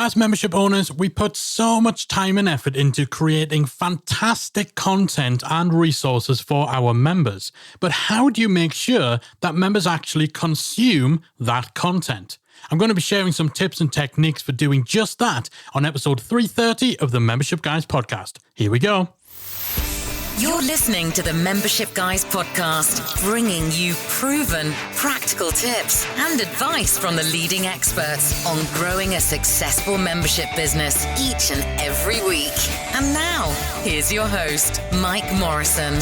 As membership owners, we put so much time and effort into creating fantastic content and resources for our members. But how do you make sure that members actually consume that content? I'm going to be sharing some tips and techniques for doing just that on episode 330 of the Membership Guys podcast. Here we go. You're listening to the Membership Guys podcast, bringing you proven, practical tips and advice from the leading experts on growing a successful membership business each and every week. And now, here's your host, Mike Morrison.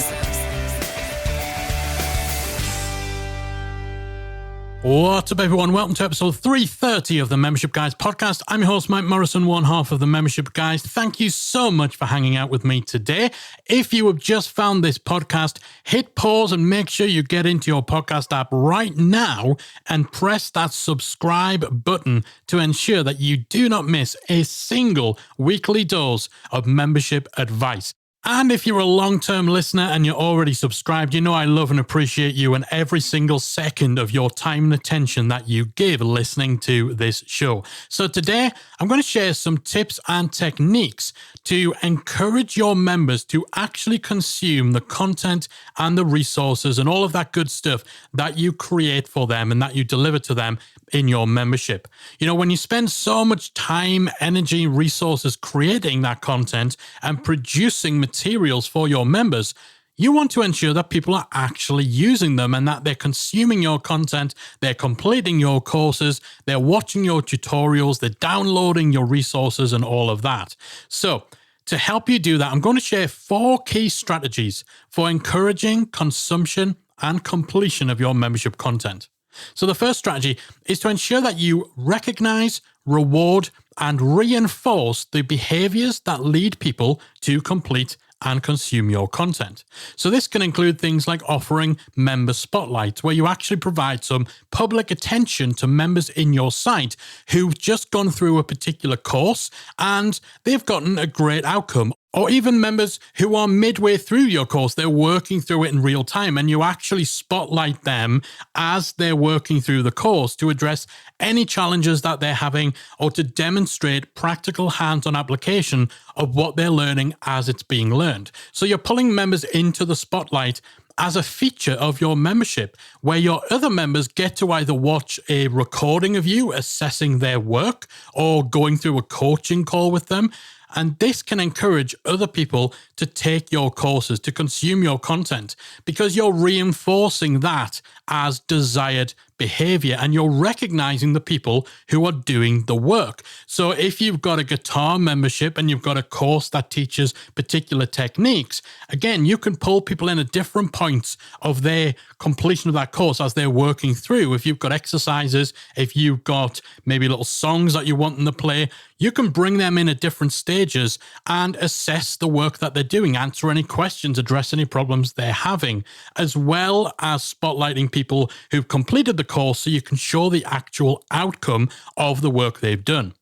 What's up, everyone? Welcome to episode 330 of the Membership Guys podcast. I'm your host, Mike Morrison, one half of the Membership Guys. Thank you so much for hanging out with me today. If you have just found this podcast, hit pause and make sure you get into your podcast app right now and press that subscribe button to ensure that you do not miss a single weekly dose of membership advice. And if you're a long-term listener and you're already subscribed, you know I love and appreciate you and every single second of your time and attention that you give listening to this show. So today, I'm going to share some tips and techniques to encourage your members to actually consume the content and the resources and all of that good stuff that you create for them and that you deliver to them in your membership. You know, when you spend so much time, energy, resources creating that content and producing materials for your members, you want to ensure that people are actually using them and that they're consuming your content, they're completing your courses, they're watching your tutorials, they're downloading your resources and all of that. So to help you do that, I'm going to share 4 key strategies for encouraging consumption and completion of your membership content. So the first strategy is to ensure that you recognize, reward, and reinforce the behaviors that lead people to complete and consume your content. So this can include things like offering member spotlights, where you actually provide some public attention to members in your site who've just gone through a particular course and they've gotten a great outcome. Or even members who are midway through your course, they're working through it in real time, and you actually spotlight them as they're working through the course to address any challenges that they're having or to demonstrate practical hands-on application of what they're learning as it's being learned. So you're pulling members into the spotlight as a feature of your membership, where your other members get to either watch a recording of you assessing their work or going through a coaching call with them. And this can encourage other people to take your courses, to consume your content, because you're reinforcing that as desired behavior and you're recognizing the people who are doing the work. So if you've got a guitar membership and you've got a course that teaches particular techniques, again, you can pull people in at different points of their completion of that course as they're working through. If you've got exercises, if you've got maybe little songs that you want them to play, you can bring them in at different stages and assess the work that they're doing, answer any questions, address any problems they're having, as well as spotlighting people who've completed the course so you can show the actual outcome of the work they've done.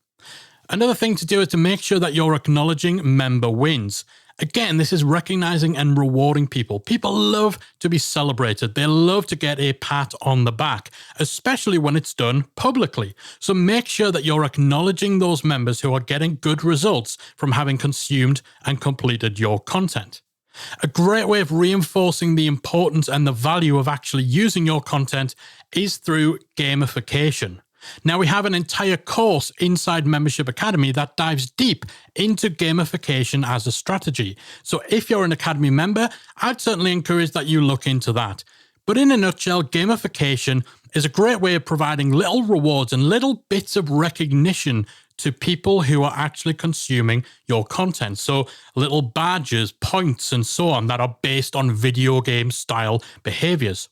Another thing to do is to make sure that you're acknowledging member wins. Again, this is recognizing and rewarding people. People love to be celebrated. They love to get a pat on the back, especially when it's done publicly. So make sure that you're acknowledging those members who are getting good results from having consumed and completed your content. A great way of reinforcing the importance and the value of actually using your content is through gamification. Now, we have an entire course inside Membership Academy that dives deep into gamification as a strategy. So if you're an Academy member, I'd certainly encourage that you look into that. But in a nutshell, gamification is a great way of providing little rewards and little bits of recognition to people who are actually consuming your content. So little badges, points, and so on that are based on video game style behaviors.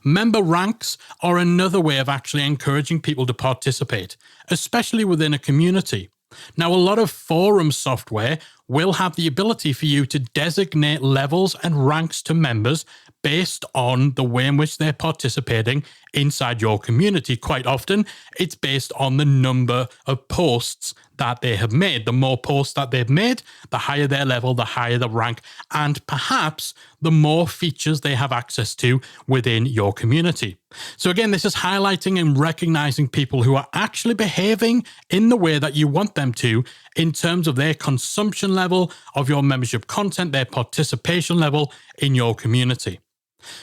Member ranks are another way of actually encouraging people to participate, especially within a community. Now, a lot of forum software will have the ability for you to designate levels and ranks to members based on the way in which they're participating inside your community. Quite often, it's based on the number of posts that they have made. The more posts that they've made, the higher their level, the higher the rank, and perhaps the more features they have access to within your community. So again, this is highlighting and recognizing people who are actually behaving in the way that you want them to in terms of their consumption level of your membership content, their participation level in your community.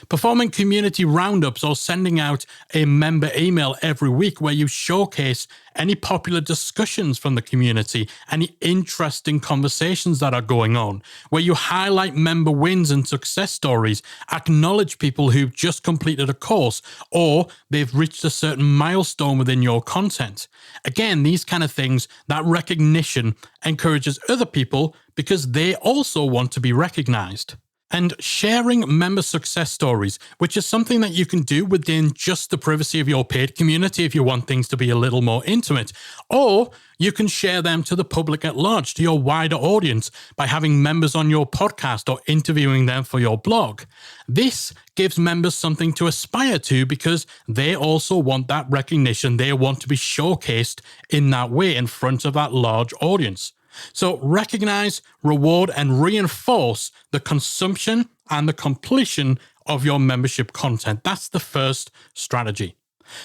Performing community roundups or sending out a member email every week where you showcase any popular discussions from the community, any interesting conversations that are going on, where you highlight member wins and success stories, acknowledge people who've just completed a course or they've reached a certain milestone within your content. Again, these kind of things, that recognition encourages other people because they also want to be recognized. And sharing member success stories, which is something that you can do within just the privacy of your paid community if you want things to be a little more intimate. Or you can share them to the public at large, to your wider audience, by having members on your podcast or interviewing them for your blog. This gives members something to aspire to because they also want that recognition. They want to be showcased in that way in front of that large audience. So recognize, reward, and reinforce the consumption and the completion of your membership content. That's the first strategy.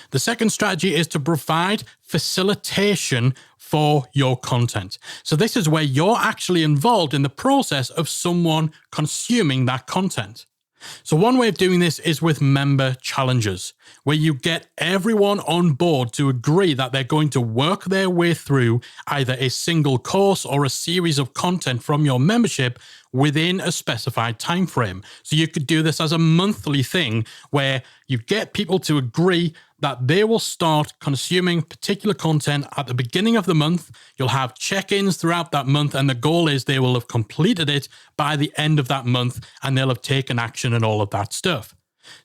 The second strategy is to provide facilitation for your content. So this is where you're actually involved in the process of someone consuming that content. So one way of doing this is with member challenges, where you get everyone on board to agree that they're going to work their way through either a single course or a series of content from your membership within a specified time frame. So you could do this as a monthly thing where you get people to agree that they will start consuming particular content at the beginning of the month. You'll have check-ins throughout that month, and the goal is they will have completed it by the end of that month, and they'll have taken action and all of that stuff.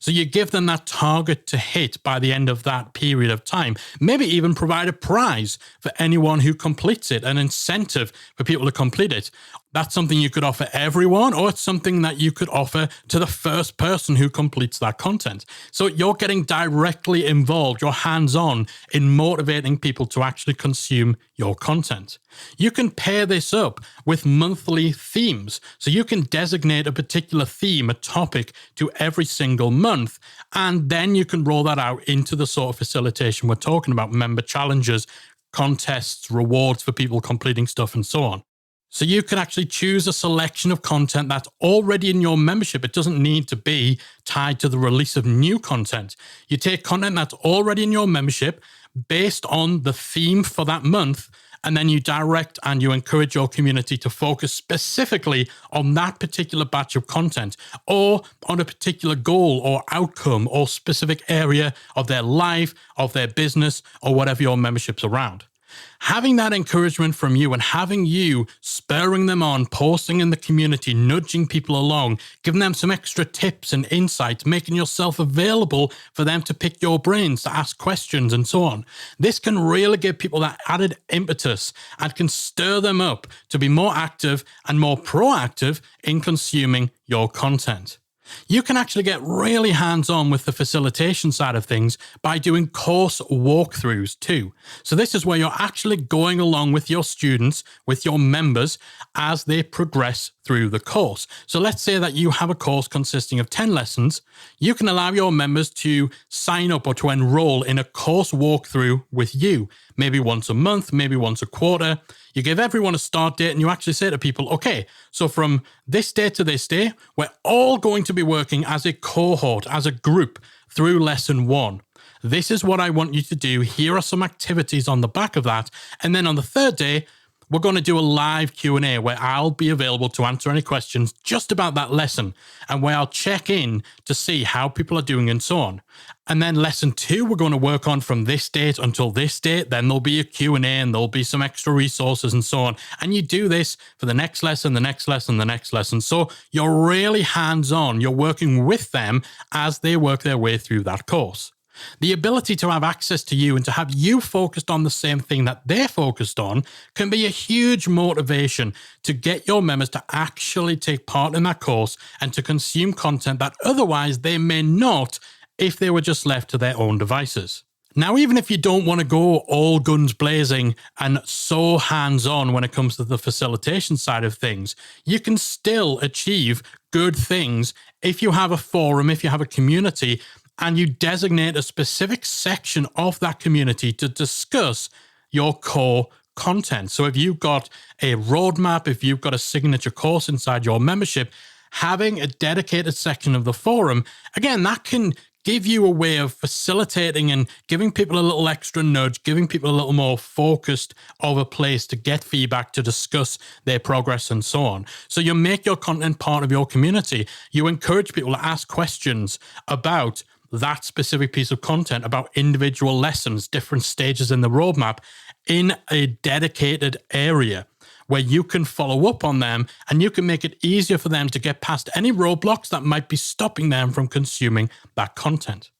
So you give them that target to hit by the end of that period of time. Maybe even provide a prize for anyone who completes it, an incentive for people to complete it. That's something you could offer everyone, or it's something that you could offer to the first person who completes that content. So you're getting directly involved, you're hands-on in motivating people to actually consume your content. You can pair this up with monthly themes. So you can designate a particular theme, a topic to every single month, and then you can roll that out into the sort of facilitation we're talking about, member challenges, contests, rewards for people completing stuff, and so on. So you can actually choose a selection of content that's already in your membership. It doesn't need to be tied to the release of new content. You take content that's already in your membership based on the theme for that month, and then you direct and you encourage your community to focus specifically on that particular batch of content or on a particular goal or outcome or specific area of their life, of their business, or whatever your membership's around. Having that encouragement from you and having you spurring them on, posting in the community, nudging people along, giving them some extra tips and insights, making yourself available for them to pick your brains, to ask questions and so on. This can really give people that added impetus and can stir them up to be more active and more proactive in consuming your content. You can actually get really hands-on with the facilitation side of things by doing course walkthroughs too. So this is where you're actually going along with your students, with your members, as they progress through the course. So let's say that you have a course consisting of 10 lessons. You can allow your members to sign up or to enroll in a course walkthrough with you, maybe once a month, maybe once a quarter. You give everyone a start date and you actually say to people, okay, so from this day to this day, we're all going to be working as a cohort, as a group through lesson 1. This is what I want you to do. Here are some activities on the back of that. And then on the third day, we're going to do a live Q&A where I'll be available to answer any questions just about that lesson and where I'll check in to see how people are doing and so on. And then lesson 2, we're going to work on from this date until this date. Then there'll be a Q&A and there'll be some extra resources and so on. And you do this for the next lesson, the next lesson, the next lesson. So you're really hands-on. You're working with them as they work their way through that course. The ability to have access to you and to have you focused on the same thing that they're focused on can be a huge motivation to get your members to actually take part in that course and to consume content that otherwise they may not if they were just left to their own devices. Now, even if you don't want to go all guns blazing and so hands-on when it comes to the facilitation side of things, you can still achieve good things if you have a forum, if you have a community, and you designate a specific section of that community to discuss your core content. So if you've got a roadmap, if you've got a signature course inside your membership, having a dedicated section of the forum, again, that can give you a way of facilitating and giving people a little extra nudge, giving people a little more focused of a place to get feedback, to discuss their progress and so on. So you make your content part of your community. You encourage people to ask questions about that specific piece of content, about individual lessons, different stages in the roadmap in a dedicated area where you can follow up on them and you can make it easier for them to get past any roadblocks that might be stopping them from consuming that content.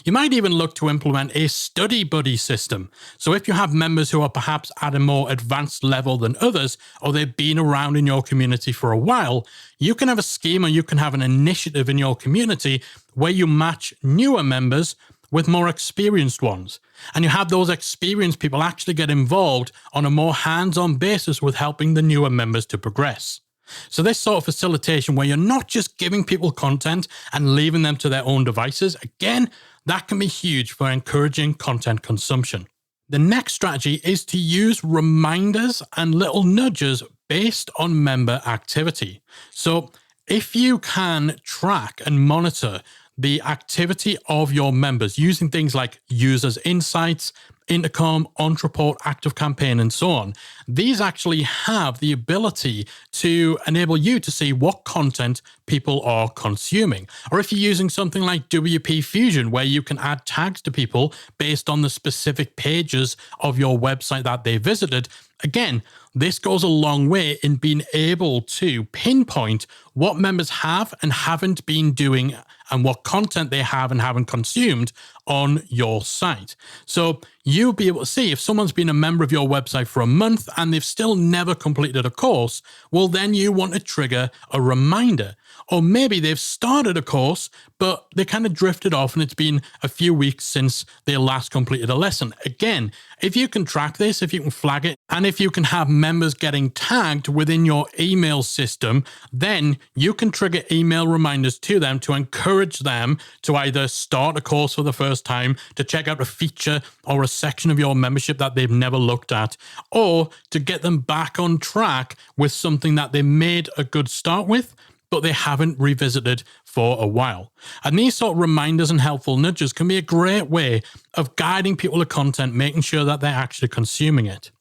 You might even look to implement a study buddy system. So if you have members who are perhaps at a more advanced level than others, or they've been around in your community for a while, you can have a scheme or you can have an initiative in your community where you match newer members with more experienced ones. And you have those experienced people actually get involved on a more hands-on basis with helping the newer members to progress. So this sort of facilitation where you're not just giving people content and leaving them to their own devices, again, that can be huge for encouraging content consumption. The next strategy is to use reminders and little nudges based on member activity. So if you can track and monitor the activity of your members using things like users insights, Intercom, Ontraport, ActiveCampaign, and so on, these actually have the ability to enable you to see what content people are consuming. Or if you're using something like WP Fusion, where you can add tags to people based on the specific pages of your website that they visited, again, this goes a long way in being able to pinpoint what members have and haven't been doing and what content they have and haven't consumed on your site. So you'll be able to see if someone's been a member of your website for a month and they've still never completed a course, well, then you want to trigger a reminder. Or maybe they've started a course, but they kind of drifted off and it's been a few weeks since they last completed a lesson. Again, if you can track this, if you can flag it, and if you can have members getting tagged within your email system, then you can trigger email reminders to them to encourage them to either start a course for the first time, to check out a feature or a section of your membership that they've never looked at, or to get them back on track with something that they made a good start with, but they haven't revisited for a while. And these sort of reminders and helpful nudges can be a great way of guiding people to content, making sure that they're actually consuming it.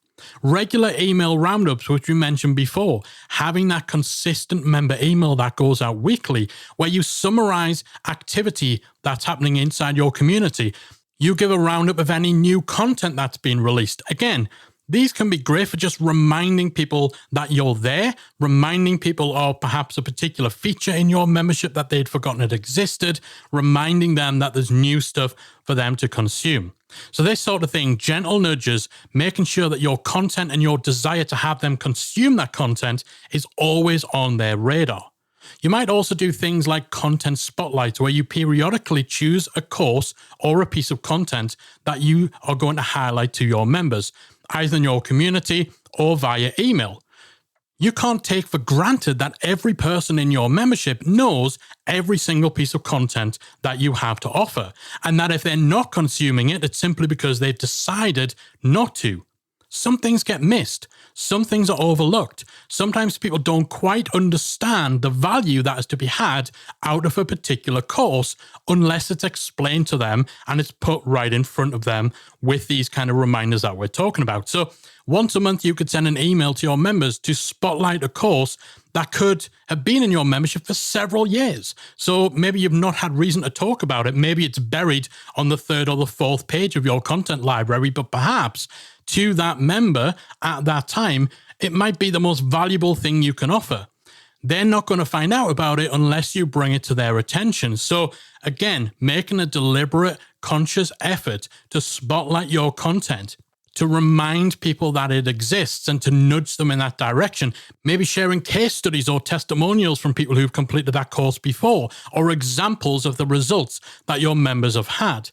Regular email roundups, which we mentioned before, having that consistent member email that goes out weekly, where you summarize activity that's happening inside your community. You give a roundup of any new content that's been released. Again, these can be great for just reminding people that you're there, reminding people of perhaps a particular feature in your membership that they'd forgotten it existed, reminding them that there's new stuff for them to consume. So this sort of thing, gentle nudges, making sure that your content and your desire to have them consume that content is always on their radar. You might also do things like content spotlights, where you periodically choose a course or a piece of content that you are going to highlight to your members, either in your community or via email. You can't take for granted that every person in your membership knows every single piece of content that you have to offer, and that if they're not consuming it, it's simply because they've decided not to. Some things get missed. Some things are overlooked. Sometimes people don't quite understand the value that is to be had out of a particular course unless it's explained to them and it's put right in front of them with these kind of reminders that we're talking about. So once a month, you could send an email to your members to spotlight a course that could have been in your membership for several years. So maybe you've not had reason to talk about it. Maybe it's buried on the third or the fourth page of your content library, but perhaps to that member at that time, it might be the most valuable thing you can offer. They're not going to find out about it unless you bring it to their attention. So again, making a deliberate, conscious effort to spotlight your content, to remind people that it exists and to nudge them in that direction. Maybe sharing case studies or testimonials from people who've completed that course before, or examples of the results that your members have had.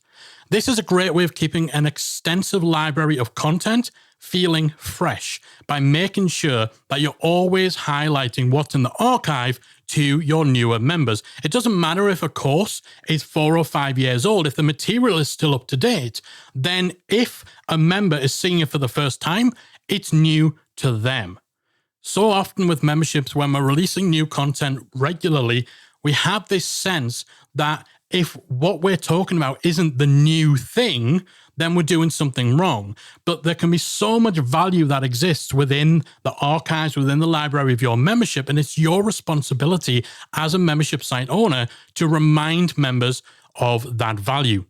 This is a great way of keeping an extensive library of content feeling fresh by making sure that you're always highlighting what's in the archive to your newer members. It doesn't matter if a course is 4 or 5 years old. If the material is still up to date, then if a member is seeing it for the first time, it's new to them. So often with memberships, when we're releasing new content regularly, we have this sense that if what we're talking about isn't the new thing, then we're doing something wrong. But there can be so much value that exists within the archives, within the library of your membership, and it's your responsibility as a membership site owner to remind members of that value.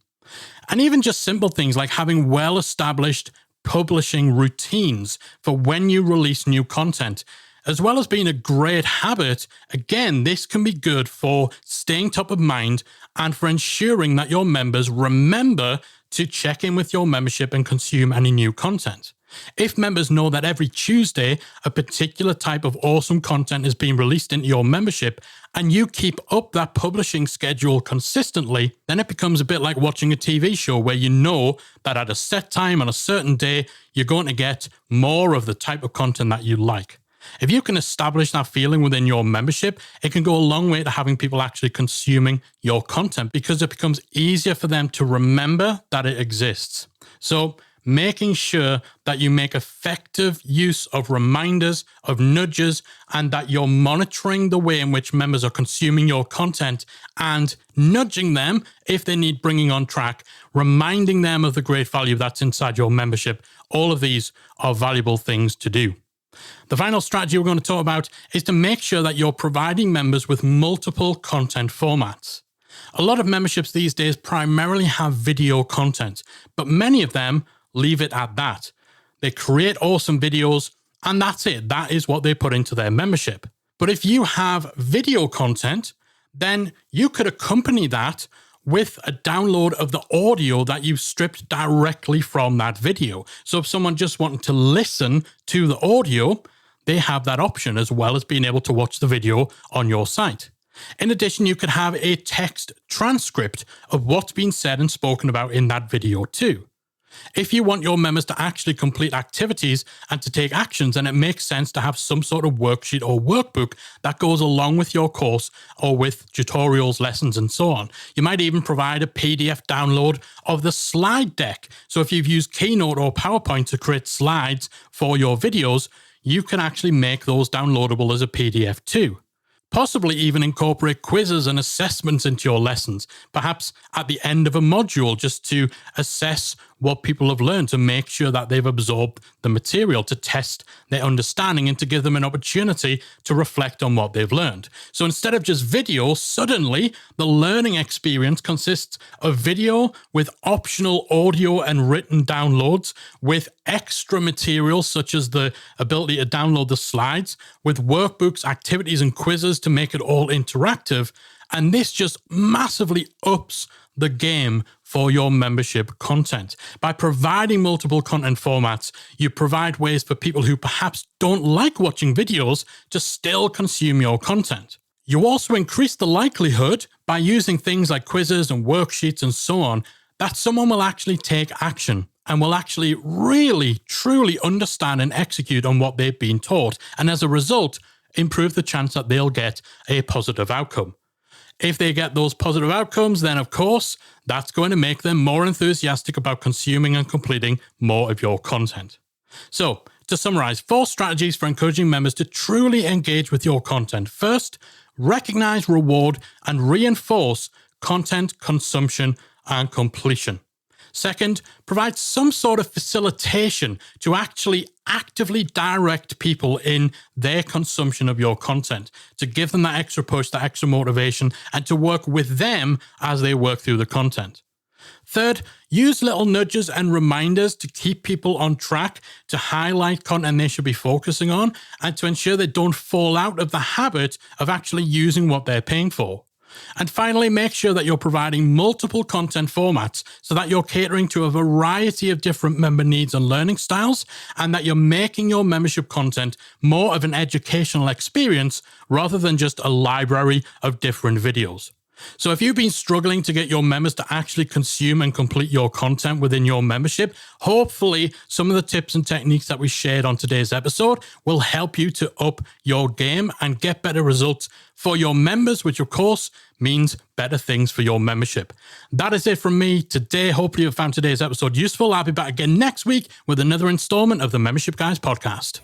And even just simple things like having well-established publishing routines for when you release new content, as well as being a great habit. Again, this can be good for staying top of mind and for ensuring that your members remember to check in with your membership and consume any new content. If members know that every Tuesday a particular type of awesome content is being released into your membership and you keep up that publishing schedule consistently, then it becomes a bit like watching a TV show where you know that at a set time on a certain day, you're going to get more of the type of content that you like. If you can establish that feeling within your membership, it can go a long way to having people actually consuming your content because it becomes easier for them to remember that it exists. So making sure that you make effective use of reminders, of nudges, and that you're monitoring the way in which members are consuming your content and nudging them if they need bringing on track, reminding them of the great value that's inside your membership. All of these are valuable things to do. The final strategy we're going to talk about is to make sure that you're providing members with multiple content formats. A lot of memberships these days primarily have video content, but many of them leave it at that. They create awesome videos, and that's it. That is what they put into their membership. But if you have video content, then you could accompany that with a download of the audio that you've stripped directly from that video. So if someone just wanted to listen to the audio, they have that option as well as being able to watch the video on your site. In addition, you could have a text transcript of what's been said and spoken about in that video too. If you want your members to actually complete activities and to take actions, then it makes sense to have some sort of worksheet or workbook that goes along with your course or with tutorials, lessons, and so on. You might even provide a PDF download of the slide deck. So if you've used Keynote or PowerPoint to create slides for your videos, you can actually make those downloadable as a PDF too. Possibly even incorporate quizzes and assessments into your lessons, perhaps at the end of a module, just to assess what people have learned, to make sure that they've absorbed the material, to test their understanding and to give them an opportunity to reflect on what they've learned. So instead of just video, suddenly the learning experience consists of video with optional audio and written downloads, with extra material such as the ability to download the slides, with workbooks, activities, and quizzes to make it all interactive. And this just massively ups the game for your membership content. By providing multiple content formats, you provide ways for people who perhaps don't like watching videos to still consume your content. You also increase the likelihood by using things like quizzes and worksheets and so on, that someone will actually take action and will actually really, truly understand and execute on what they've been taught. And as a result, improve the chance that they'll get a positive outcome. If they get those positive outcomes, then of course, that's going to make them more enthusiastic about consuming and completing more of your content. So, to summarize, 4 strategies for encouraging members to truly engage with your content. First, recognize, reward, and reinforce content consumption and completion. Second, provide some sort of facilitation to actually actively direct people in their consumption of your content, to give them that extra push, that extra motivation, and to work with them as they work through the content. Third, use little nudges and reminders to keep people on track, to highlight content they should be focusing on, and to ensure they don't fall out of the habit of actually using what they're paying for. And finally, make sure that you're providing multiple content formats so that you're catering to a variety of different member needs and learning styles, and that you're making your membership content more of an educational experience rather than just a library of different videos. So if you've been struggling to get your members to actually consume and complete your content within your membership, hopefully some of the tips and techniques that we shared on today's episode will help you to up your game and get better results for your members, which of course means better things for your membership. That is it from me today. Hopefully you found today's episode useful. I'll be back again next week with another installment of the Membership Guys podcast.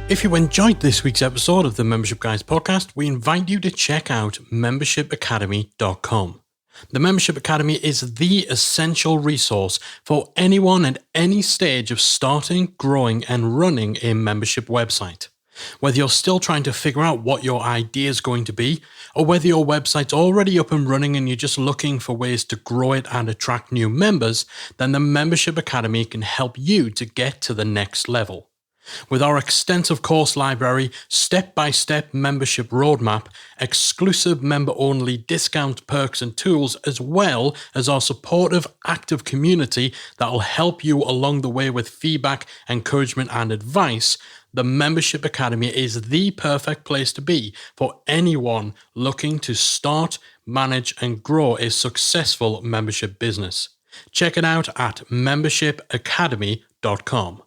If you enjoyed this week's episode of the Membership Guys podcast, we invite you to check out membershipacademy.com. The Membership Academy is the essential resource for anyone at any stage of starting, growing, and running a membership website. Whether you're still trying to figure out what your idea is going to be, or whether your website's already up and running and you're just looking for ways to grow it and attract new members, then the Membership Academy can help you to get to the next level. With our extensive course library, step-by-step membership roadmap, exclusive member-only discount perks and tools, as well as our supportive, active community that will help you along the way with feedback, encouragement, and advice, the Membership Academy is the perfect place to be for anyone looking to start, manage, and grow a successful membership business. Check it out at membershipacademy.com.